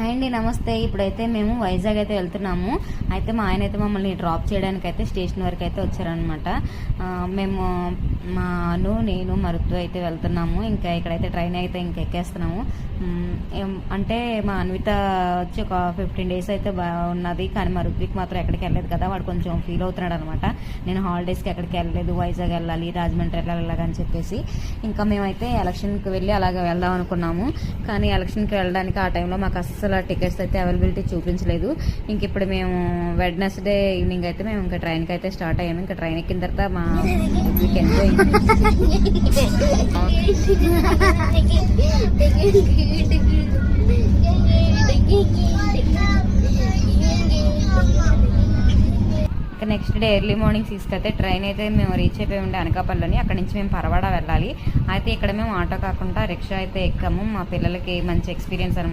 Hi అండి, నమస్తే. ఇప్పుడైతే మేము వైజాగ్ అయితే వెళ్తున్నాము. అయితే మా ఆయన అయితే మమ్మల్ని డ్రాప్ చేయడానికి అయితే స్టేషన్ వరకు అయితే వచ్చారనమాట. మేము నేను మరుత్తు అయితే వెళ్తున్నాము. ఇంకా ఇక్కడైతే ట్రైన్ అయితే ఇంకా ఎక్కేస్తున్నాము. అంటే మా అన్విత వచ్చి ఒక 15 days అయితే ఉన్నది, కానీ మా రుత్విక్ మాత్రం ఎక్కడికి వెళ్ళలేదు కదా. వాడు కొంచెం ఫీల్ అవుతున్నాడు అనమాట. నేను హాలిడేస్కి ఎక్కడికి వెళ్ళలేదు, వైజాగ్ వెళ్ళాలి, రాజమండ్రి వెళ్ళాలని చెప్పేసి. ఇంకా మేమైతే ఎలక్షన్కి వెళ్ళి అలాగే వెళ్దాం అనుకున్నాము. కానీ ఎలక్షన్కి వెళ్ళడానికి ఆ టైంలో మాకు అస్సలు టికెట్స్ అయితే అవైలబిలిటీ చూపించలేదు. ఇంక ఇప్పుడు మేము వెడ్నెస్డే ఈవినింగ్ అయితే మేము ఇంకా ట్రైన్కి అయితే స్టార్ట్ అయ్యాము. ఇంకా ట్రైన్ ఎక్కిన తర్వాత మా ఎంజాయ్ ఇంకా నెక్స్ట్ డే ఎర్లీ మార్నింగ్ 6కి అయితే ట్రైన్ అయితే మేము రీచ్ అయిపోయి ఉండే అనకాపల్లిలోని. అక్కడ నుంచి మేము పరవాడ వెళ్ళాలి. అయితే ఇక్కడ మేము ఆటో కాకుండా రిక్షా అయితే ఎక్కాము. మా పిల్లలకి మంచి ఎక్స్పీరియన్స్ అనమాట.